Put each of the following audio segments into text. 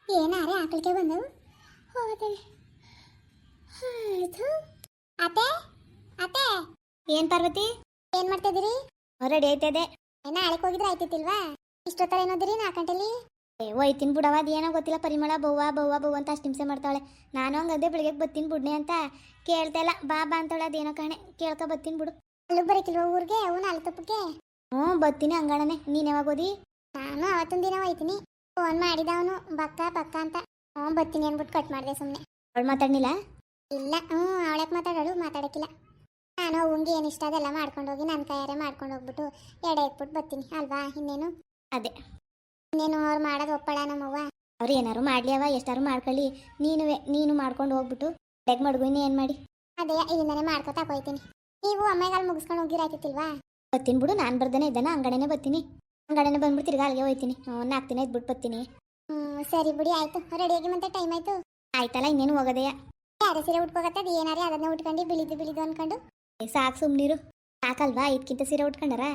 ಏನಾರೆ ಆಕಳಿಕೆ ಬಂದವು ಹೋಗತ್ತೇವೆ. ಅತ್ತೆ ಅತ್ತೆ, ಏನ್ ಪಾರ್ವತಿ, ಏನ್ ಮಾಡ್ತಾ ಇದೀರಿ? ರೆಡಿ ಆಯ್ತದೆ. ನಾಳೆಗೆ ಹೋಗಿದ್ರೆ ಆಯ್ತಿತ್ತಿಲ್ವಾ? ಇಷ್ಟೊತ್ತರ ಏನೋದಿರಿ 4 ಗಂಟೆಲಿ? ಹೋಯ್ತೀನಿ ಬಿಡವ, ಅದೇನೋ ಗೊತ್ತಿಲ್ಲ. ಪರಿಮಳ ಬವ್ವ ಬವ್ವ ಬವ್ವ ಅಂತ ಅಷ್ಟು ಹಿಂಸೆ ಮಾಡ್ತಾಳೆ. ನಾನು ಹಂಗಂದೆ ಬೆಳಿಗ್ಗೆ ಬತ್ತೀನಿ ಬಿಡ್ನೆ ಅಂತ ಕೇಳ್ತಾ ಇಲ್ಲ. ಬಾ ಬಾ ಅಂತವಳೆ, ಅದೇನೋ ಕಾಣೆ ಕೇಳ್ಕೊ ಬತ್ತೀನಿ ಬಿಡು. ಅಲ್ಲಿಗೆ ಬರೀಕಿಲ್ವ ಊರಿಗೆ? ಅವು 4 ತಪ್ಪಕ್ಕೆ. ಬತ್ತೀನಿ ಹಂಗಾಣನೆ. ನೀನ್ ಯಾವಾಗ ಓದಿ? ನಾನು ಅವತ್ತೊಂದು ದಿನ ಹೋಯ್ತೀನಿ. ಫೋನ್ ಮಾಡಿದ ಅವನು ಬಕ್ಕ ಬಕ್ಕ ಅಂತ. ಬರ್ತೀನಿ ಅಂದ್ಬಿಟ್ಟು ಕಟ್ ಮಾಡಿದೆ ಸುಮ್ಮನೆ. ಅವಳು ಮಾತಾಡ್ನಿಲ್ಲ? ಇಲ್ಲ, ಅವಳಕ್ಕೆ ಮಾತಾಡೋಳು, ಮಾತಾಡಕ್ಕಿಲ್ಲ. ನಾನು ಅವಂಗೆ ಏನು ಇಷ್ಟ ಅದೆಲ್ಲ ಮಾಡ್ಕೊಂಡು ಹೋಗಿ ನನ್ನ ಕೈಯಾರೆ ಮಾಡ್ಕೊಂಡು ಹೋಗ್ಬಿಟ್ಟು ಎಡೆ ಇಟ್ಬಿಟ್ಟು ಬರ್ತೀನಿ ಅಲ್ವಾ? ಇನ್ನೇನು ಅದೇ, ಇನ್ನೇನು ಅವ್ರು ಮಾಡೋದು ಒಪ್ಪಳ ನಮ್ಮವ್ವ. ಅವ್ರು ಏನಾರು ಮಾಡ್ಲಿ ಅವ, ಎಷ್ಟಾರು ಮಾಡ್ಕೊಳ್ಳಿ. ನೀನು ಮಾಡ್ಕೊಂಡು ಹೋಗ್ಬಿಟ್ಟು ಬೆಗ್ ಮಡ್ಗು. ಏನು ಮಾಡಿ ಅದೇ ಇಲ್ಲಿಂದಾನೆ ಮಾಡ್ಕೊತಾ ಹೋಯ್ತೀನಿ. ನೀವು ಅಮ್ಮೆಗಾಲ್ ಮುಗಿಸ್ಕೊಂಡು ಹೋಗಿರಾಯ್ತಿಲ್ವಾ? ಬತ್ತೀನಿ ಬಿಡು. ನಾನು ಬರ್ದೇನೆ ಇದ್ದಾನ ಅಂಗಡಿನೇ ಬತ್ತೀನಿ. ಅಂಗಡಿನೇ ಬಂದ್ಬಿಟ್ಟು ತಿರ್ಗಾ ಅಲ್ಲಿಗೆ ಹೋಯ್ತೀನಿ. 4 ದಿನ ಇದ್ಬಿಟ್ಟು ಬರ್ತೀನಿ. ಸರಿ ಬಿಡಿ, ಆಯ್ತು. ರೆಡಿಯಾಗಿ ಮತ್ತೆ ಟೈಮ್ ಆಯ್ತು. ಆಯ್ತಲ್ಲ, ಇನ್ನೇನು ಹೋಗೋದೆಯಾ? ಯಾರ ಸೀರೆ ಉಟ್ಕೋಗತ್ತೆ? ಅದು ಏನಾರೇ ಅದನ್ನ ಉಟ್ಕೊಂಡು ಬಿಳಿದು ಅನ್ಕೊಂಡು ಸಾಕು ಸುಮ್ನಿರು. ಸಾಕಲ್ವಾ? ಇದಕ್ಕಿಂತ ಸೀರೆ ಉಟ್ಕೊಂಡಾರ?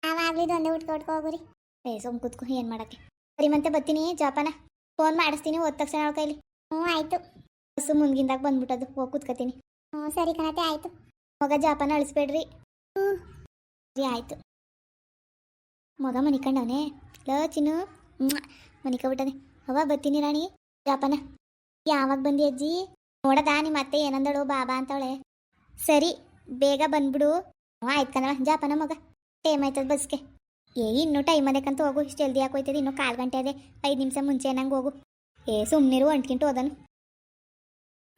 ನಾವಾಗ್ಲಿದ್ದು ಒಂದೇ ಉಟ್ಕೊ ಹೋಗ್ರಿ. ಸುಮ್ ಕೂತ್ಕೊ, ಏನು ಮಾಡಕ್ಕೆ. ಸರಿ ಮತ್ತೆ ಬತ್ತೀನಿ. ಜಾಪನ ಫೋನ್ ಮಾಡಿಸ್ತೀನಿ, ಹೋದ ತಕ್ಷಣ ಅವಳ ಕೈಲಿ. ಆಯ್ತು. ಬಸ್ಸು ಮುಂದ್ಗಿಂದಾಗ ಬಂದ್ಬಿಟ್ಟದು, ಹೋಗಿ ಕೂತ್ಕೋತೀನಿ. ಸರಿ ಕಣತೆ, ಆಯ್ತು. ಮಗ ಜಾಪನ ಅಳಿಸ್ಬೇಡ್ರಿ. ಸರಿ ಆಯ್ತು. ಮಗ ಮನಿಕಂಡವನೇ ಲೋ ಚಿನ್ನು, ಮನಿಕಬಿಟ್ಟದೆ. ಅವ ಬತ್ತೀನಿ ರಾಣಿ. ಜಾಪನ ಯಾವಾಗ ಬಂದಿ ಅಜ್ಜಿ? ನೋಡದ ನಿಮ್ಮ ಅತ್ತೆ ಏನಂದಳು ಬಾಬಾ ಅಂತವಳೆ. ಸರಿ ಬೇಗ ಬಂದ್ಬಿಡು. ಆಯ್ತು ಕಣವ. ಜಾಪನ ಮಗ ಟೈಮ್ ಆಯ್ತದ ಬಸ್ಗೆ. ಇನ್ನೂ ಟೈಮ್ ಅದಕ್ಕಂತ ಹೋಗು. ಇಷ್ಟು ಜಲ್ದಿ ಯಾಕೆ ಹೋಯ್ತದೆ? ಇನ್ನೂ 4 ಗಂಟೆ ಅದೇ. 5 ನಿಮಿಷ ಮುಂಚೆ ನಂಗೆ ಹೋಗು. ಸುಮ್ಮನಿರು, ಅಂಟ್ಕಿಂಟು ಹೋದನು.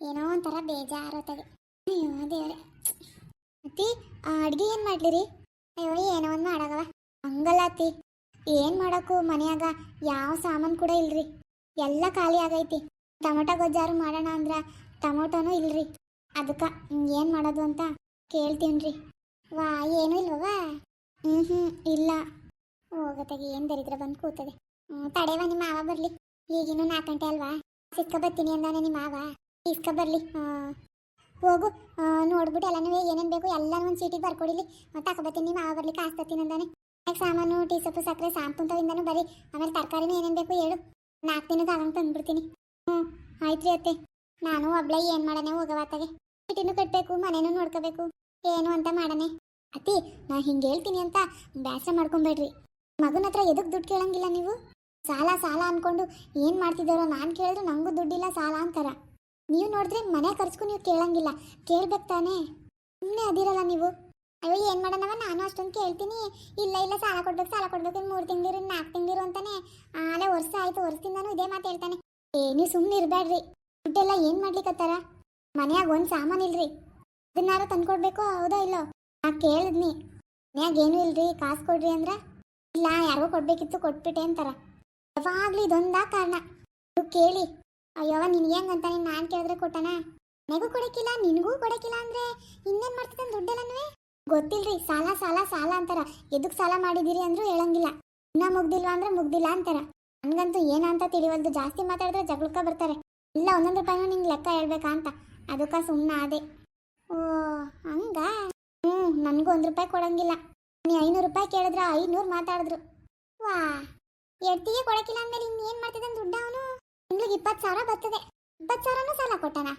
ಏನೋ ಒಂಥರ ಬೇಜಾರತ್ತಾಗೆ. ಅಯ್ಯೋ ದೇವ್ರೆ. ಅತ್ತಿ, ಅಡ್ಗೆ ಏನು ಮಾಡ್ಲಿರಿ? ಅಯ್ಯೋ ಏನೋ ಒಂದು ಮಾಡಾಗವ. ಹಂಗಲ್ಲ ಅತ್ತಿ, ಏನು ಮಾಡೋಕ್ಕೂ ಮನೆಯಾಗ ಯಾವ ಸಾಮಾನು ಕೂಡ ಇಲ್ರಿ. ಎಲ್ಲ ಖಾಲಿ ಆಗೈತಿ. ಟೊಮೊಟೊ ಗೊಜ್ಜಾರು ಮಾಡೋಣ ಅಂದ್ರೆ ಟೊಮೊಟೊನೂ ಇಲ್ರಿ. ಅದಕ್ಕೆ ಏನು ಮಾಡೋದು ಅಂತ ಕೇಳ್ತೀನಿ ರೀ. ವಾ, ಏನೂ ಇಲ್ವವ? ಇಲ್ಲ. ಹೋಗತ್ತಾಗೆ ಏನು ದರಿದ್ರ ಬಂದು ಕೂತದೆ. ತಡೆವ, ನಿಮ್ಮ ಮಾವ ಬರಲಿ. ಈಗಿನ್ನೂ 4 ಗಂಟೆ ಅಲ್ವಾ? ಸಿಕ್ಕ ಬರ್ತೀನಿ ಅಂದಾನೆ ನಿಮ್ಮ ಮಾವ. ಇಸ್ಕ ಬರಲಿ. ಹೋಗು, ನೋಡ್ಬಿಟ್ಟು ಎಲ್ಲನೂ ಏನೇನು ಬೇಕು ಎಲ್ಲನೂ ಒಂದು ಚೀಟಿಗೆ ಬರ್ಕೊಡಿಲಿ. ತಗೊಬತ್ತೀನಿ. ನಿಮ್ಮ ಮಾವ ಬರಲಿ, ಕಾಸು ತತ್ತೀನಿ ಅಂದಾನೆ. ಸಾಮಾನು, ಟೀ ಸೊಪ್ಪು, ಸಕ್ಕರೆ, ಸಾಂಪುಂತವಿಂದನೂ ಬರೀ. ಆಮೇಲೆ ತರಕಾರಿನೂ ಏನೇನು ಬೇಕು ಹೇಳು. 4 ದಿನ ತಗೊಂಡು ತಂದ್ಬಿಡ್ತೀನಿ. ಆಯ್ತು ರೀ ಅತ್ತೆ. ನಾನು ಒಬ್ಳೆ ಏನು ಮಾಡನೆ ಹೋಗವಾತಾಗೆ. ಚೀಟಿನೂ ಕಟ್ಟಬೇಕು, ಮನೇನೂ ನೋಡ್ಕೋಬೇಕು. ಏನು ಅಂತ ಮಾಡನೆ. ಅತ್ತಿ, ನಾ ಹಿಂಗೆ ಹೇಳ್ತೀನಿ ಅಂತ ಬೇಸರ ಮಾಡ್ಕೊಬೇಡ್ರಿ. ಮಗನ ಹತ್ರ ಎದಕ್ಕೆ ದುಡ್ಡು ಕೇಳಂಗಿಲ್ಲ ನೀವು? ಸಾಲ ಸಾಲ ಅನ್ಕೊಂಡು ಏನು ಮಾಡ್ತಿದ್ದಾರೋ? ನಾನು ಕೇಳಿದ್ರೆ ನನಗೂ ದುಡ್ಡಿಲ್ಲ ಸಾಲ ಅಂತಾರ. ನೀವು ನೋಡಿದ್ರೆ ಮನೆ ಖರ್ಚ್ಕು ನೀವು ಕೇಳಂಗಿಲ್ಲ. ಕೇಳ್ಬೇಕು ತಾನೇ? ಸುಮ್ಮನೆ ಅದಿರಲ್ಲ ನೀವು. ಅಯ್ಯೋ ಏನು ಮಾಡೋಣವ, ನಾನು ಅಷ್ಟೊಂದು ಕೇಳ್ತೀನಿ. ಇಲ್ಲ ಸಾಲ ಕೊಡ್ಬೇಕು 3 ತಿಂಗಳಿರು 4 ತಿಂಗಳಿರು ಅಂತಾನೆ. ಆಲೆ ವರ್ಷ ಆಯ್ತು, ವರ್ಷದಿಂದಾನು ಇದೇ ಮಾತು ಹೇಳ್ತಾನೆ. ನೀವು ಸುಮ್ಮನೆ ಇರಬೇಡ್ರಿ. ದುಡ್ಡೆಲ್ಲ ಏನು ಮಾಡ್ಲಿಕ್ಕತ್ತಾರ? ಮನೆಯಾಗ ಒಂದು ಸಾಮಾನು ಇಲ್ರಿ. ಅದನ್ನಾರು ತಂದ್ಕೊಡ್ಬೇಕು, ಹೌದೋ ಇಲ್ಲೋ? ನಾ ಕೇಳಿದ್ನಿ. ಮನ್ಯಾಗ ಏನೂ ಇಲ್ರಿ, ಕಾಸು ಕೊಡ್ರಿ ಅಂದ್ರೆ ಇಲ್ಲ, ಯಾರಿಗೂ ಕೊಡ್ಬೇಕಿತ್ತು ಕೊಟ್ಬಿಟ್ಟೆ ಅಂತಾರ. ಯಾವಾಗ್ಲೂ ಇದೊಂದ ಕಾರಣ. ಕೇಳಿ ಅಯ್ಯವ ನಿನ್ಗೆ ಹೆಂಗಂತ ನಾನು ಕೇಳಿದ್ರೆ ಕೊಟ್ಟನ? ನನಗೂ ಕೊಡಕ್ಕಿಲ್ಲ, ನಿನಗೂ ಕೊಡಕ್ಕಿಲ್ಲ ಅಂದ್ರೆ ಇನ್ನೇನು ಮಾಡ್ತಿದ್ದಾನೆ ದುಡ್ಡೆಲ್ಲನೂ? ಗೊತ್ತಿಲ್ರಿ. ಸಾಲ ಸಾಲ ಸಾಲ ಅಂತಾರ. ಎದಕ್ಕೆ ಸಾಲ ಮಾಡಿದಿರಿ ಅಂದ್ರೂ ಹೇಳಂಗಿಲ್ಲ. ಇನ್ನ ಮುಗ್ದಿಲ್ವಾ ಅಂದ್ರೆ ಮುಗ್ದಿಲ್ಲ ಅಂತಾರ. ನನಗಂತೂ ಏನಂತ ತಿಳಿವಲ್ದು. ಜಾಸ್ತಿ ಮಾತಾಡಿದ್ರೆ ಜಗಳಕ್ಕ ಬರ್ತಾರೆ. ಇಲ್ಲ 1 ರೂಪಾಯಿನೂ ನಿಂಗೆ ಲೆಕ್ಕ ಹೇಳ್ಬೇಕಾ ಅಂತ. ಅದಕ್ಕೆ ಸುಮ್ಮನೆ ಅದೇ. ಓ ಹಂಗ? ನನಗೂ 1 ರೂಪಾಯಿ ಕೊಡಂಗಿಲ್ಲ. ನೀ 500 ರೂಪಾಯಿ ಕೇಳಿದ್ರ 500 ಮಾತಾಡಿದ್ರು. ವಾ, ಎಡ್ತಿಗೆ ಕೊಡಕ್ಕಿಲ್ಲ ಅಂದ್ಮೇಲೆ ಇನ್ನೇನು ಮಾಡ್ತಿದ್ದಾನೆ ದುಡ್ಡು ಅವನು? ತಿಂಗ್ಳಿಗೆ 20,000 ಬರ್ತದೆ. 20,000ನೂ ಸಾಲ ಕೊಟ್ಟಾನ.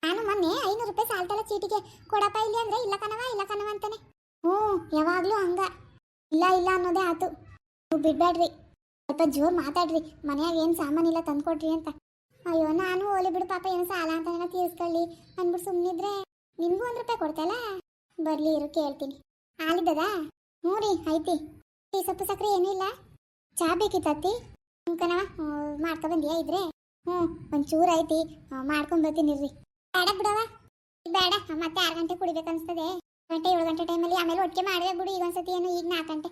ನಾನು ಮೊನ್ನೆ 500 ರೂಪಾಯಿ ಸಾಲ್ತಲ್ಲ ಚೀಟಿಗೆ ಕೊಡಪ್ಪ ಇಲ್ಲಿ ಅಂದ್ರೆ ಇಲ್ಲ ಕಣವ ಅಂತಾನೆ. ಯಾವಾಗ್ಲೂ ಹಂಗ. ಇಲ್ಲ ಅನ್ನೋದೇ ಆತು. ನೀವು ಬಿಡ್ಬೇಡ್ರಿ, ಸ್ವಲ್ಪ ಜೋರು ಮಾತಾಡ್ರಿ. ಮನೆಯಾಗ ಏನು ಸಾಮಾನಿಲ್ಲ ತಂದ್ಕೊಡ್ರಿ ಅಂತ. ಅಯ್ಯೋ ನಾನು ಓಲಿ ಬಿಡು ಪಾಪ, ಏನು ಸಾಲ ಅಂತ ತೀರ್ಸ್ಕೊಳ್ಳಿ ಅಂದ್ಬಿಟ್ಟು ಸುಮ್ಮನಿದ್ರೆ ನಿಮಗೂ 1 ರೂಪಾಯಿ ಕೊಡ್ತಲ್ಲ. ಬರ್ಲಿ ಇರು, ಕೇಳ್ತೀನಿ. ಹಾಲಿದ್ದದ? ಹ್ಞೂ ರೀ ಐತಿ. ಟೀ ಸೊಪ್ಪು ಸಕ್ಕರೆ ಏನೂ ಇಲ್ಲ. ಚಹಾ ಬೇಕಿತ್ತತ್ತಿ? ಕಣವ, ಮಾಡ್ಕೊ ಬಂದಿಯಾ ಇದ್ರೆ? ಒಂಚೂರು ಐತಿ, ಮಾಡ್ಕೊಂಡು ಬರ್ತೀನಿ ಇರ್ರಿ. ಬೇಡ ಬಿಡವ, ಬೇಡ. ಮತ್ತೆ 6 ಗಂಟೆ ಕುಡಿಬೇಕು ಅನ್ಸ್ತದೆ. 7 ಗಂಟೆ ಟೈಮಲ್ಲಿ. ಆಮೇಲೆ ಒಟ್ಟಿಗೆ ಮಾಡಿದೆ ಬಿಡು. ಈಗ ಒಂದ್ಸತಿ ಏನು, ಈಗ 4 ಗಂಟೆ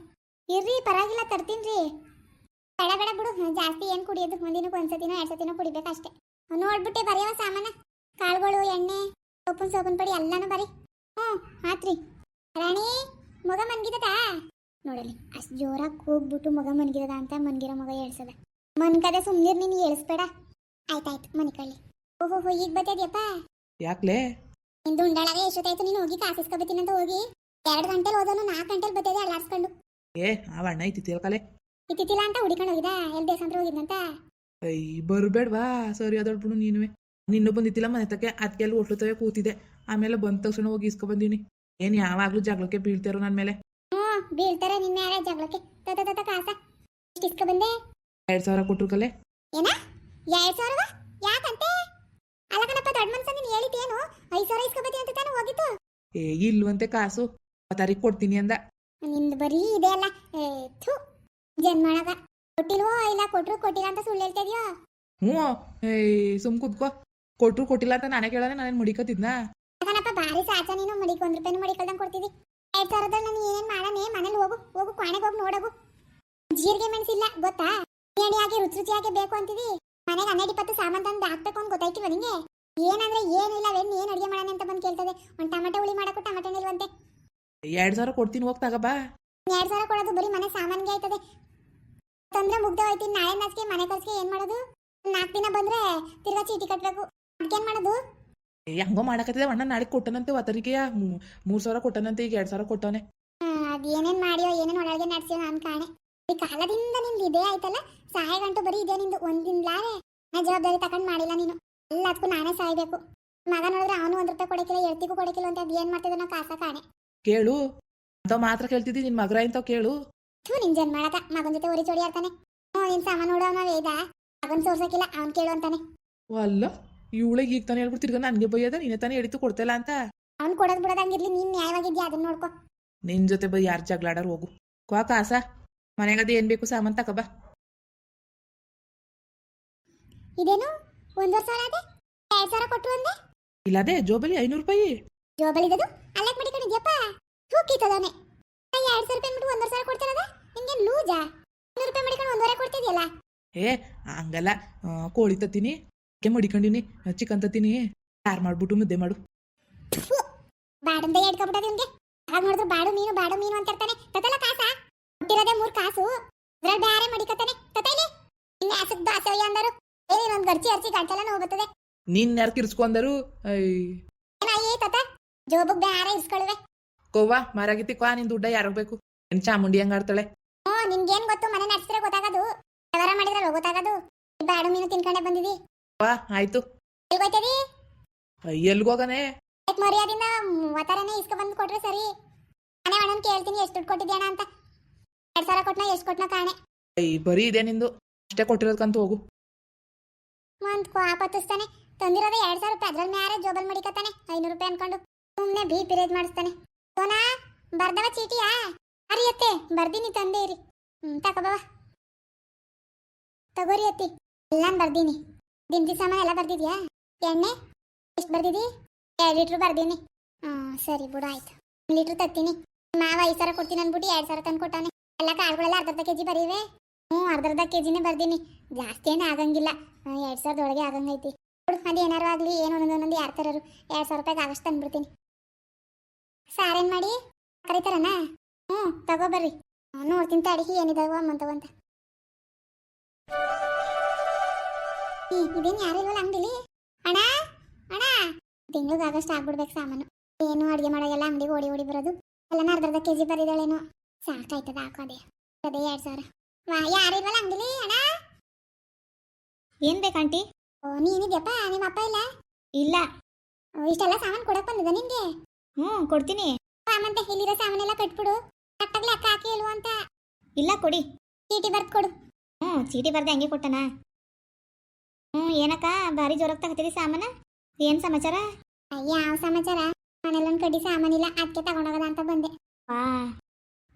ಇರ್ರಿ, ಪರವಾಗಿಲ್ಲ ತರ್ತೀನಿ ರೀ. ಬೇಡ ಬಿಡು, ಜಾಸ್ತಿ ಏನು ಕುಡಿಯೋದು. ಒಂದಿನಕ್ಕೆ 1 ಸತಿನೋ 2 ಸತಿನೋ ಕುಡಿಬೇಕಷ್ಟೇ. ನೋಡ್ಬಿಟ್ಟೆ ಬರೆಯವ ಸಾಮಾನ, ಕಾಳುಗಳು, ಎಣ್ಣೆ, ಸೋಪನ್ ಪಡಿ ಎಲ್ಲನೂ ಬರೀ. ಆತ್ರಿ. ರಾಣಿ, ಮಗ ಮನ್ಗಿದದ ನೋಡಲಿ. ಅಷ್ಟು ಜೋರಾಗಿ ಕೂಗ್ಬಿಟ್ಟು ಮಗ ಮನ್ಗಿದದ ಅಂತ ಮನ್ಗಿರೋ ಮಗ ಹೇಳ್ಸದ. ಮನ್ಕದೆ ಸುಮ್ಮನಿರ್, ನೀನು ಹೇಳಿಸ್ಬೇಡ. ಆಯ್ತಾಯ್ತು, ಮನಿಕಳ್ಳಿ. ಓಹೋ ಈಗ ಬರ್ತದ್ಯಪ್ಪ. ಯಾಕ್ಲೆ? ನಿಂದು ಉಂಡಾಳಾಗೆ ಎಷ್ಟೊತ್ತಾಯ್ತು? ನೀನು ಹೋಗಿ ಕಾಸಿಸ್ಕೊಬೇಕಂತ ಹೋಗಿ 2 ಗಂಟೆಲಿ ಹೋದನು 4 ಗಂಟೆಲಿ ಬರ್ತದೆ ಅಲ್ಲಾಡ್ಸ್ಕೊಂಡು. ಅವ ಅಣ್ಣ ಐತಿ ತಿಳ್ಕಲೆ. ಇತ್ತಿಲ್ಲ ಅಂತ ಹುಡಿಕೊಂಡು ಹೋಗಿದ ಎಲ್ಲಿ ದೇಶಾಂತರ ಹೋಗಿದ್ನಂತ. ಐ ಬರ್ಬೇಡ್ವಾ ಸರಿ ಅದಳ್ಬಿಡು ನೀನುವೆ. ನಿನ್ನೂ ಬಂದಿತ್ತಿಲ್ಲ ಮನೆ ತಕ್ಕೆ ಅದಕ್ಕೆ ಅಲ್ಲಿ ಒಟ್ಲುತ್ತವೆ ಕೂತಿದ್ದೆ. ಆಮೇಲೆ ಬಂದ ತಕ್ಷಣ ಹೋಗಿ ಇಸ್ಕೊ ಬಂದೀನಿ. ಏನು ಯಾವಾಗಲೂ ಜಗಳಕ್ಕೆ ಬೀಳ್ತಾರೋ ನನ್ನ ಮೇಲೆ. ಬೀಳ್ತಾರೆ ನಿನ್ನೆ ಯಾರ ಜಗಳಕ್ಕೆ. ತತ ಕಾಸ ಇಷ್ಟು ಇಸ್ಕೊ ಬಂದೆ. 2000 ಕೊಟ್ರು ಕಲೆ. ಏನ 2000? ಯಾಕಂತೆ? ಅಲ್ಲ ಕಣಪ್ಪ ದೊಡ್ಡ ಮನ್ಸ ನೀನು ಹೇಳಿದ್ದೇನು 5000 ಇಸ್ಕೊ ಬಂದಿ ಅಂತ ತಾನು ಹೋಗಿತ್ತು. ಇಲ್ವಂತೆ ಕಾಸು 30 ಕೊಡ್ತೀನಿ ಅಂದ. ನಿಂದು ಬರೀ ಇದೆ ಅಲ್ಲ. ಥು ಜನ್ಮಳಗ ಕೊಟ್ಟಿಲ್ವೋ ಇಲ್ಲ ಕೊಟ್ರು ಕೊಟ್ಟಿಲ್ಲ ಅಂತ ಸುಳ್ಳು ಹೇಳ್ತಾ ಇದೆಯೋ. ಹ್ಞೂ ಸುಮ್ ಕುತ್ಕೋ. ಕೊಟ್ರು ಕೊಟ್ಟಿಲ್ಲ ಅಂತ ನಾನೇ ಕೇಳೋಣ, ನಾನೇನು ಮುಡಿಕತ್ತಿದ್ನಾ? ಕಣಪ್ಪ ಬಾರಿ ಸಾಚ ನೀನು ಮಡಿಕ್ 1 ರೂಪಾಯಿ ಮಡಿಕಲ್ದಂಗೆ ಕೊಡ್ತಿದ್ದಿ. 2000 ನಾನು ಏನೇನು ಮಾಡನೆ ಮನೇಲಿ ಹೋಗು ಕಾಣೆಗೆ ಹೋಗಿ ನೋಡಗು. ಜೀರಿಗೆ ಮೆಣಸಿಲ್ಲ ಗೊತ್ತಾ? ಎಣ್ಣೆಯಾಗಿ ರುಚಿಯಾಗಿ ಬೇಕು ಅಂತಿದಿ. ಮನೆಗೆ 12-20 ಸಾಮಾನು ತಂದು ಹಾಕ್ಬೇಕು ಅಂತ ಗೊತ್ತಾಯ್ತಿಲ್ವ ನಿಂಗೆ? ಏನಂದ್ರೆ ಏನಿಲ್ಲ ವೆಣ್ಣೆ ಏನು ಅಡುಗೆ ಮಾಡೋಣ ಅಂತ ಬಂದು ಕೇಳ್ತದೆ. ಒಂದು ಟಮಾಟೆ ಹುಳಿ ಮಾಡಕ್ಕೂ ಟಮಾಟೆ ಇಲ್ವಂತೆ. 2000 ಕೊಡ್ತೀನಿ ಹೋಗಿ ತಗೋಬಾ. 2000 ಕೊಡೋದು ಬರೀ ಮನೆ ಸಾಮಾನಿಗೆ ಆಯ್ತದೆ. ತಂದ್ರೆ ಮುಗ್ದೆ ಹೋಯ್ತೀನಿ. ನಾಳೆ ನಾಚಿಕೆ ಮನೆ ಖರ್ಚಿಗೆ ಏನು ಮಾಡೋದು? 4 ದಿನ ಬಂದ್ರೆ ತಿರ್ಗಾ ಚೀಟಿ ಕಟ್ಟಬೇಕು. ಅದಕ್ಕೇನು ಮಾಡೋದು? ಹೆಂಗೋ ಮಾಡಕತ್ತಿದೆ ಅಣ್ಣ. ನಾಳೆ ಕೊಟ್ಟನಂತೆ ಒತ್ತರಿಕೆಯ 3000 ಕೊಟ್ಟನಂತೆ, ಈಗ 2000 ಕೊಟ್ಟವನೆ. ಅದು ಏನೇನು ಮಾಡಿಯೋ ಏನೇನು ಒಳಗೆ ನಡೆಸಿಯೋ ನಾನು ಕಾಣೆ. ಈ ಕಾಲದಿಂದ ನಿಂದು ಇದೇ ಆಯ್ತಲ್ಲ, ಸಹಾಯ ಗಂಟು ಬರೀ ಇದೆ ನಿಂದು. ಒಂದಿನಲಾರೆ ನಾ ಜವಾಬ್ದಾರಿ ತಗೊಂಡು ಮಾಡಿಲ್ಲ ನೀನು. ಎಲ್ಲದಕ್ಕೂ ನಾನೇ ಸಾಯ್ಬೇಕು. ಮಗ ನೋಡಿದ್ರೆ ಅವನು 1 ರೂಪಾಯಿ ಕೊಡಕ್ಕಿಲ್ಲ, ಎಳ್ತಿಗೂ ಕೊಡಕ್ಕಿಲ್ಲ ಅಂತ. ಅದು ಏನು ಮಾಡ್ತಿದ್ದೆ ನಾವು ಕಾಸ ಕಾಣೆ. ಕೇಳು ಅಂತ ಮಾತ್ರ ಕೇಳ್ತಿದ್ದಿ. ನಿನ್ ಮಗ್ರ ಇಂಥವ್ ಕೇಳು. ನಿನ್ ಜನ್ಮಾಳಕ ಮಗನ ಜೊತೆ ಒರಿ ಚೋಡಿ ಆಡ್ತಾನೆ. ನಿನ್ ಸಾಮಾನು ನೋಡೋ ನಾವ್ ವೇದ ಮಗನ್ ಸೋರ್ಸಕ್ಕಿಲ್ಲ, ಅವ್ನು ಕೇಳು ಅಂತಾನೆ. ಅಲ್ಲ ಇವಳಿಗೆ ಈಗ ತಾನೇ ಹೇಳ್ಬಿಟ್ಟು ತಿರ್ಗ ನನಗೆ ಬೈಯದ. ನೀನೇ ತಾನೇ ಎಡಿತು ಕೊಡ್ತಿಲ್ಲ ಅಂತ. ಅವ್ನು ಕೊಡೋದು ಬಿಡೋದಂಗಿರ್ಲಿ, ನೀನ್ ನ್ಯಾಯವಾಗಿದ್ಯಾ ಅದನ್ನ ನೋಡ್ಕೊ. ನಿನ್ ಜೊತೆ ಬೈ ಯಾರು ಜಗಳಾಡೋರು ಹೋಗು. ಕಾಸ ಮನೆಗದ ಏನ್ ಬೇಕು ಸಾಮಾನು ತಗೋಬಾ. ಇದೇನು 1,500 ಅದೇ 2,000 ಕೊಟ್ಟು ಅಂದೆ. ಇಲ್ಲದೆ ಜೋಬಲಿ 500 ರೂಪಾಯಿ. ಜೋಬಲಿದದು ಅಲ್ಲಕ್ ಮಡಿಕೊಂಡಿದ್ಯಪ್ಪ. ತೂಕಿತದಾನೆ 2,000 ರೂಪಾಯಿ ಬಿಟ್ಟು 1,500 ಕೊಡ್ತಿರೋದ. ನಿಂಗೆ ಲೂಜಾ? 100 ರೂಪಾಯಿ ಮಡಿಕೊಂಡು 1,500 ಕೊಡ್ತಿದ್ಯಲ್ಲ. ಹಂಗಲ್ಲ. ಕೋಳಿ ತತ್ತೀನಿ, ಮಡಿಕೊಂಡಿನಿ, ಚಿಕನ್ ತತ್ತೀನಿ, ಸಾರು ಮಾಡ್ಬಿಟ್ಟು ಮುದ್ದೆ ಮಾಡು. ಬಾಡಂದ ಎಡ್ಕೊಬಿಟ್ಟದ ನಿಮ್ಗೆ. ಆಗ ನೋಡಿದ್ರು ಬಾಡು ಮೀನು ಅಂತ ಇರ್ತಾನೆ. ತತಲ ಕಾಸ ಕೊಟ್ಟಿರೋದೇ 3 ಕಾಸು. ಅದ್ರಲ್ಲಿ ಬೇರೆ ಮಡಿಕತಾನೆ. ತತೈಲಿ ಇನ್ನ ಆಸಕ್ ದಾಸಯ್ಯ ಅಂದರು. ಏನೊಂದು ಗರ್ಚಿ ಗಂಟೆಲ್ಲ ನೋವು ಬರ್ತದೆ. ನೀನ್ ಯಾರು ಕಿರ್ಸ್ಕೊಂಡರು? ಏನಾಯಿ ತತ ಜೋಬಗ್ ಬೇರೆ ಇಸ್ಕೊಳ್ವೆ. ಕೋವಾ ಮಾರಾಗಿತ್ತಿ ಕೋ. ನಿನ್ ದುಡ್ಡ ಯಾರಿಗೆ ಬೇಕು? ಏನ್ ಚಾಮುಂಡಿ ಹಂಗಾಡ್ತಾಳೆ? ನಿನ್ಗೇನ್ ಗೊತ್ತು? ಮನೆ ನಡೆಸಿದ್ರೆ ಗೊತ್ತಾಗೋದು, ವ್ಯವಹಾರ ಮಾಡಿದ್ರೆ ಗೊತ್ತಾಗೋದು. ಬಾಡು ಮೀನು ತಿನ್ಕೊಂಡೆ ಬಂದಿದಿ. ಆಯ್ತು. ಎಲ್ಗೋಯ್ತದಿ? ಎಲ್ಗೋಗನೆ? ಮರ್ಯಾದಿಂದ ಒತ್ತಾರನೆ ಇಸ್ಕೊ ಬಂದು ಕೊಟ್ರೆ ಸರಿ. ಮನೆ ಒಣನ್ ಕೇಳ್ತೀನಿ ಎಷ್ಟು ದುಡ್ಡು ಕೊಟ್ಟಿದ್ಯಾಣ ಅಂತ. 2,000 ಕೊಟ್ನ ಎಷ್ಟು ಕೊಟ್ನ ಕಾಣೆ. ಬರೀ ಇದೆ ನಿಂದು. ಅಷ್ಟೇ ಕೊಟ್ಟಿರೋದ್ಕಂತ ಹೋಗು. ಒಂದ್ ಆಪತ್ತಿಸ್ತಾನೆ. ತಂದಿರೋದೇ 2,000 ರೂಪಾಯಿ. ಅದ್ರಲ್ಲಿ ಮ್ಯಾರೆ ಜೋಬಲ್ ಮಡಿಕತಾನೆ 500 ರೂಪಾಯಿ ಅನ್ಕೊಂಡು. ಸುಮ್ನೆ ಪಿರೇಜ್ ಮಾಡಿಸ್ತಾನೆ. ಸೋನಾ ಬರ್ದವ ಚೀಟಿಯಾ? ಅರಿಯತ್ತೆ ಬರ್ದೀನಿ, ತಂದೆ ಇರಿ. ತಗೋಬವ ತಗೋರಿ ಅತ್ತಿ. ಎಲ್ಲಾನ್ ಬರ್ದೀನಿ. ದಿನಸಿ ಸಾಮಾನು ಎಲ್ಲ ಬರ್ದಿದ್ಯಾ? ಎಣ್ಣೆ ಎಷ್ಟು ಬರ್ದಿದಿ? 2 ಲೀಟ್ರ್ ಬರ್ದೀನಿ. ಸರಿ ಬಿಡು ಆಯ್ತು. 1 ಲೀಟ್ರ್ ತತ್ತೀನಿ. ಮಾವ 5,000 ಕೊಡ್ತೀನಿ ಅನ್ಬಿಟ್ಟು 2,000 ತಂದು ಕೊಟ್ಟಾನೆ. ಎಲ್ಲ ಕಾಳುಗಳೆಲ್ಲ ಅರ್ಧ ಕೆಜಿ ಬರೀವೆ. ಅರ್ಧ ಕೆಜಿನೇ ಬರ್ದೀನಿ. ಜಾಸ್ತಿ ಏನು ಆಗಂಗಿಲ್ಲ. 2,000 ಒಳಗೆ ಆಗಂಗೈತಿ. ಅದು ಏನಾರು ಆಗಲಿ, ಏನು ಒಂದೊಂದು ಯಾರು ತರೋರು. 2,000 ರೂಪಾಯಿಗೆ ಆಗಷ್ಟು ತಂದ್ಬಿಡ್ತೀನಿ. ಸಾರೇನು ಮಾಡಿ ಕರೀತಾರಣ್ಣ? ತಗೋಬರ್ರಿ. ನೋಡ್ತೀನಿ ತಡಿಗೆ ಏನಿದಾವ ಅಮ್ಮಂತವಂತ. ಇದೇನು ಯಾರು ಇಲ್ವಲ್ಲ ಅಂಗಡಿಲಿ? ಅಣ್ಣ ಅಣ್ಣ, ತಿಂಗ್ಳಿಗೆ ಆಗಷ್ಟು ಆಗ್ಬಿಡ್ಬೇಕು ಸಾಮಾನು. ಏನು ಅಡುಗೆ ಮಾಡೋಗೆಲ್ಲ ಅಂಗಡಿಗೆ ಓಡಿ ಬರೋದು. ಎಲ್ಲ ಅರ್ಧ ಕೆಜಿ ಬರಿದಾಳೇನೋ. ಸಾಕಾಯ್ತದ ಹಾಕೋದೆ. ಅದೇ 2,000. ಯಾರು ಇಲ್ವಲ್ಲ ಅಂಗಡಿಲಿ? ಅಣ್ಣ ಏನ್ ಬೇಕಂಟಿ? ನೀನಿದ್ಯಪ್ಪ, ನಿಮ್ಮ ಅಪ್ಪ ಇಲ್ಲ? ಇಲ್ಲ. ಇಷ್ಟೆಲ್ಲ ಸಾಮಾನು ಕೊಡಕ್ ಬಂದಿದ್ದ ನಿನ್ಗೆ? ಕೊಡ್ತೀನಿ. ಮತ್ತೆ ಇಲ್ಲಿರೋ ಸಾಮಾನೆಲ್ಲ ಕಟ್ಬಿಡು. ಕರೆಕ್ಟಾಗಿ ಲೆಕ್ಕ ಹಾಕಿ ಹೇಳು ಅಂತ. ಇಲ್ಲ ಕೊಡಿ. ಚೀಟಿ ಬರ್ದು ಕೊಡು. ಚೀಟಿ ಬರ್ದೆ ಹಂಗೆ ಕೊಟ್ಟನ. ಏನಕ್ಕ ಭಾರಿ ಜೋರಾಗಿ ತಗತಿದಿ ಸಾಮಾನ? ಏನ್ ಸಮಾಚಾರ? ಯಾವ ಸಮಾಚಾರ? ಮನೇಲೊಂದು ಕಡ್ಡಿ ಸಾಮಾನಿಲ್ಲ, ಅದಕ್ಕೆ ತಗೊಂಡೋಗದ ಅಂತ ಬಂದೆ.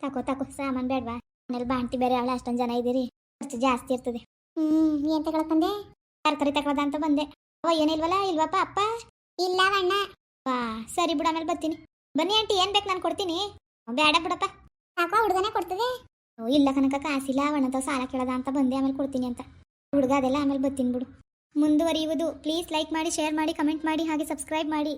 ತಕೋ ಸಾಮಾನು ಬೇಡವಾ? ಮನೇಲಿ ಬಾಂಟಿ ಬೇರೆ ಅವಳ, ಅಷ್ಟೊಂದು ಜನ ಇದ್ದೀರಿ, ಖರ್ಚು ಜಾಸ್ತಿ ಇರ್ತದೆ. ಏನ್ ತಗೊಳಕ್ ಬಂದೆ? ತರಕಾರಿ ತಗೊಳದ ಅಂತ ಬಂದೆ. ಏನಿಲ್ವಲ್ಲ? ಇಲ್ವಪ್ಪ ಅಪ್ಪ? ಇಲ್ಲ ಅಣ್ಣ. ಸರಿ ಬಿಡು, ಆಮೇಲೆ ಬರ್ತೀನಿ. ಬನ್ನಿ ಆಂಟಿ, ಏನ್ ಬೇಕು ನಾನು ಕೊಡ್ತೀನಿ. ಬೇಡ ಬಿಡಪ್ಪ. ಸಾಕೋ ಹುಡುಗನೇ ಕೊಡ್ತದೆ? ಇಲ್ಲ ಕನಕ, ಕಾಸಿಲ್ಲ, ಅವನಂತ ಸಾಲ ಕೇಳದ ಅಂತ ಬಂದೆ, ಆಮೇಲೆ ಕೊಡ್ತೀನಿ ಅಂತ. ಹುಡುಗ ಅದೆಲ್ಲ ಆಮೇಲೆ ಬರ್ತೀನಿ ಬಿಡು. ಮುಂದುವರಿಯುವುದು. ಪ್ಲೀಸ್ ಲೈಕ್ ಮಾಡಿ, ಶೇರ್ ಮಾಡಿ, ಕಮೆಂಟ್ ಮಾಡಿ, ಹಾಗೆ ಸಬ್ಸ್ಕ್ರೈಬ್ ಮಾಡಿ.